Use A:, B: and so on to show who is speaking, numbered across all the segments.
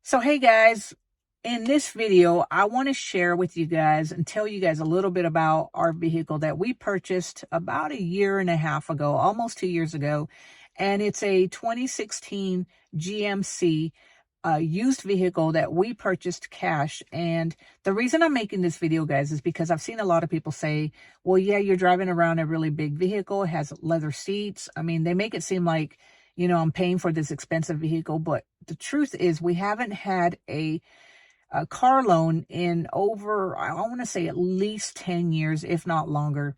A: So hey guys, in this video, I want to share with you guys and tell you guys a little bit about our vehicle that we purchased about a year and a half ago, almost 2 years ago. And it's a 2016 GMC used vehicle that we purchased cash. And the reason I'm making this video, guys, is because I've seen a lot of people say, well, yeah, you're driving around a really big vehicle. It has leather seats. I mean, they make it seem like, I'm paying for this expensive vehicle, but the truth is we haven't had a car loan in over, I want to say at least 10 years, if not longer.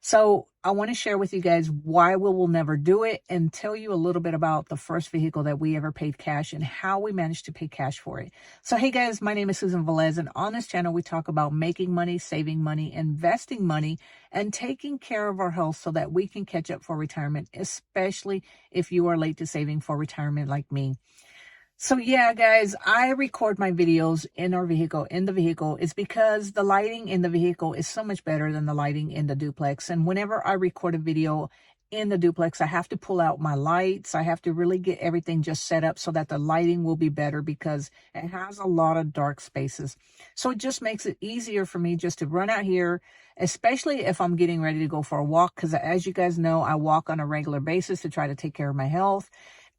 A: So I want to share with you guys why we will never do it and tell you a little bit about the first vehicle that we ever paid cash and how we managed to pay cash for it. So hey guys, my name is Susan Velez, and on this channel we talk about making money, saving money, investing money, and taking care of our health so that we can catch up for retirement, especially if you are late to saving for retirement like me. So yeah, guys, I record my videos in the vehicle. It's because the lighting in the vehicle is so much better than the lighting in the duplex. And whenever I record a video in the duplex, I have to pull out my lights. I have to really get everything just set up so that the lighting will be better because it has a lot of dark spaces. So it just makes it easier for me just to run out here, especially if I'm getting ready to go for a walk. Because as you guys know, I walk on a regular basis to try to take care of my health.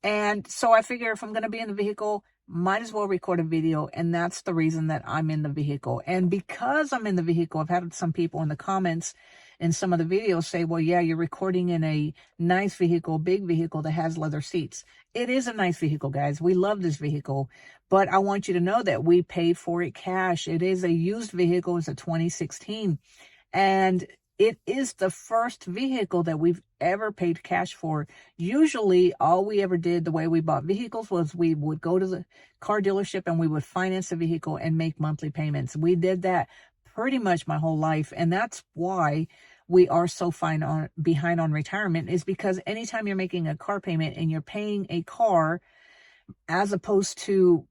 A: And so I figure if I'm going to be in the vehicle, might as well record a video. And that's the reason that I'm in the vehicle. And because I'm in the vehicle, I've had some people in the comments in some of the videos say, well, yeah, you're recording in a nice vehicle, big vehicle that has leather seats. It is a nice vehicle, guys. We love this vehicle. But I want you to know that we paid for it cash. It is a used vehicle. It's a 2016. And it is the first vehicle that we've ever paid cash for. Usually, all we ever did, the way we bought vehicles, was we would go to the car dealership and we would finance the vehicle and make monthly payments. We did that pretty much my whole life. And that's why we are so behind on retirement, is because anytime you're making a car payment and you're paying a car as opposed to,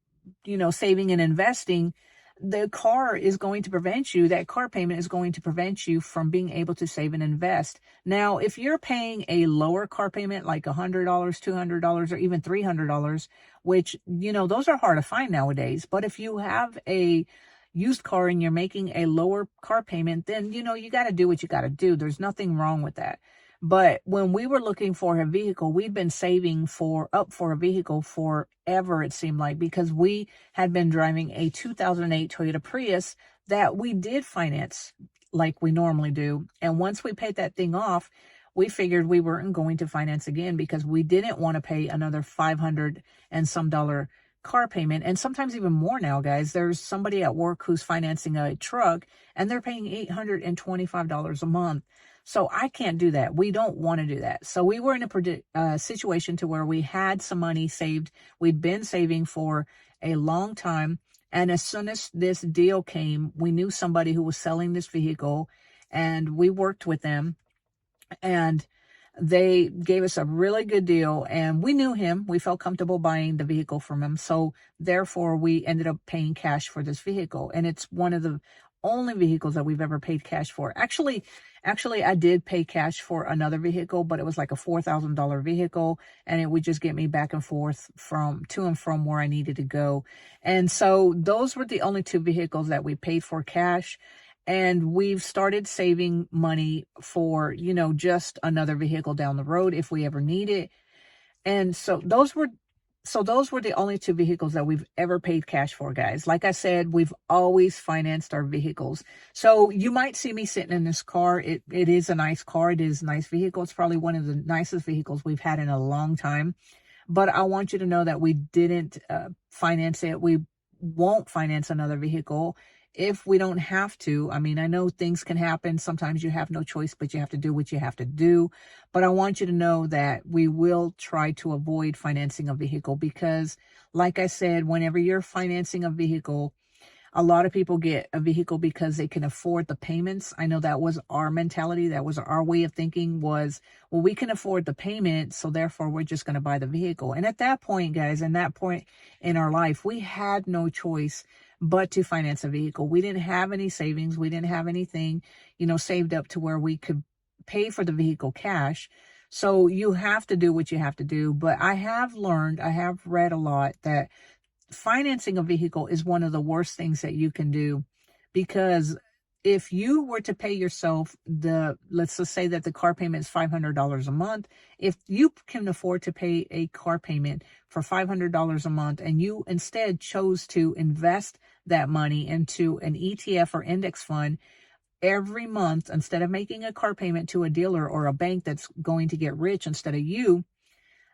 A: saving and investing, the car is going to prevent you, that car payment is going to prevent you from being able to save and invest. Now, if you're paying a lower car payment, like $100, $200, or even $300, which, those are hard to find nowadays. But if you have a used car and you're making a lower car payment, then, you got to do what you got to do. There's nothing wrong with that. But when we were looking for a vehicle, we'd been saving up for a vehicle forever, it seemed like, because we had been driving a 2008 Toyota Prius that we did finance like we normally do. And once we paid that thing off, we figured we weren't going to finance again because we didn't want to pay another $500 and some car payment. And sometimes even more now, guys. There's somebody at work who's financing a truck and they're paying $825 a month. So I can't do that. We don't want to do that. So we were in a situation to where we had some money saved. We'd been saving for a long time. And as soon as this deal came, we knew somebody who was selling this vehicle and we worked with them and they gave us a really good deal, and we knew him. We felt comfortable buying the vehicle from him. So therefore we ended up paying cash for this vehicle. And it's one of the only vehicles that we've ever paid cash for. Actually, I did pay cash for another vehicle, but it was like a $4,000 vehicle, and it would just get me back and forth to and from where I needed to go. And so those were the only two vehicles that we paid for cash. And we've started saving money for, just another vehicle down the road if we ever need it. And so those were the only two vehicles that we've ever paid cash for, guys. Like I said, we've always financed our vehicles. So you might see me sitting in this car. It is a nice car. It is a nice vehicle. It's probably one of the nicest vehicles we've had in a long time. But I want you to know that we didn't finance it. We won't finance another vehicle if we don't have to. I mean, I know things can happen. Sometimes you have no choice, but you have to do what you have to do. But I want you to know that we will try to avoid financing a vehicle because, like I said, whenever you're financing a vehicle, a lot of people get a vehicle because they can afford the payments. I know that was our mentality. That was our way of thinking was, well, we can afford the payment, so therefore we're just going to buy the vehicle. And at that point, guys, in that point in our life, we had no choice but to finance a vehicle. We didn't have any savings. We didn't have anything, saved up to where we could pay for the vehicle cash. So you have to do what you have to do. But I have read a lot that financing a vehicle is one of the worst things that you can do, because if you were to pay yourself let's just say that the car payment is $500 a month. If you can afford to pay a car payment for $500 a month, and you instead chose to invest that money into an ETF or index fund every month, instead of making a car payment to a dealer or a bank that's going to get rich instead of you,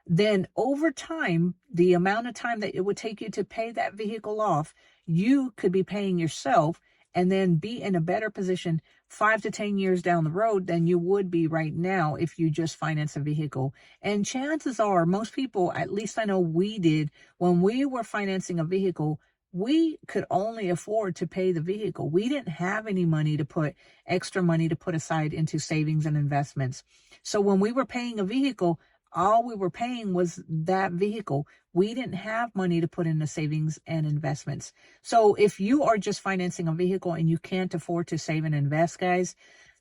A: then over time, the amount of time that it would take you to pay that vehicle off, you could be paying yourself and then be in a better position 5 to 10 years down the road than you would be right now if you just finance a vehicle. And chances are, most people, at least I know we did, when we were financing a vehicle, we could only afford to pay the vehicle. We didn't have any money to put extra money to put aside into savings and investments. So when we were paying a vehicle, all we were paying was that vehicle. We didn't have money to put into savings and investments. So if you are just financing a vehicle and you can't afford to save and invest, guys,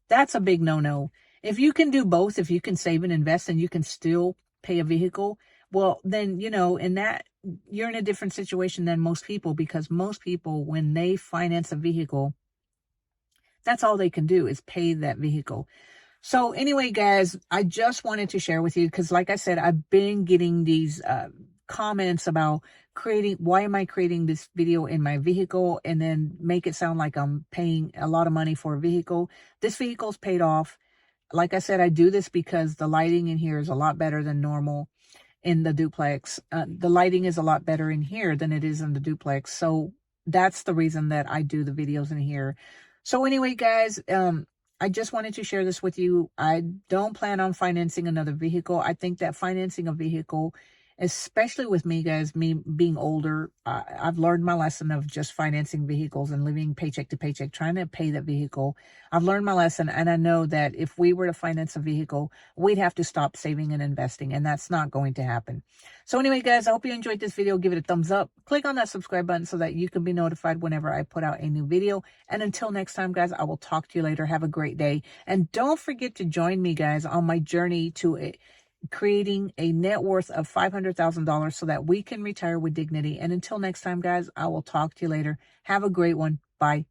A: that's a big no-no. If you can do both, if you can save and invest and you can still pay a vehicle, well, then, in that, you're in a different situation than most people, because most people, when they finance a vehicle, that's all they can do is pay that vehicle. So anyway, guys, I just wanted to share with you, because like I said, I've been getting these comments about why am I creating this video in my vehicle and then make it sound like I'm paying a lot of money for a vehicle. This vehicle's paid off. Like I said, I do this because the lighting in here is a lot better than normal in the duplex. The lighting is a lot better in here than it is in the duplex. So that's the reason that I do the videos in here. So anyway, guys, I just wanted to share this with you. I don't plan on financing another vehicle. I think that financing a vehicle, especially with me, guys, me being older, I've learned my lesson of just financing vehicles and living paycheck to paycheck, trying to pay that vehicle. I've learned my lesson, and I know that if we were to finance a vehicle, we'd have to stop saving and investing, and that's not going to happen. So anyway, guys, I hope you enjoyed this video. Give it a thumbs up. Click on that subscribe button so that you can be notified whenever I put out a new video. And until next time, guys, I will talk to you later. Have a great day. And don't forget to join me, guys, on my journey to creating a net worth of $500,000 so that we can retire with dignity. And until next time, guys, I will talk to you later. Have a great one. Bye.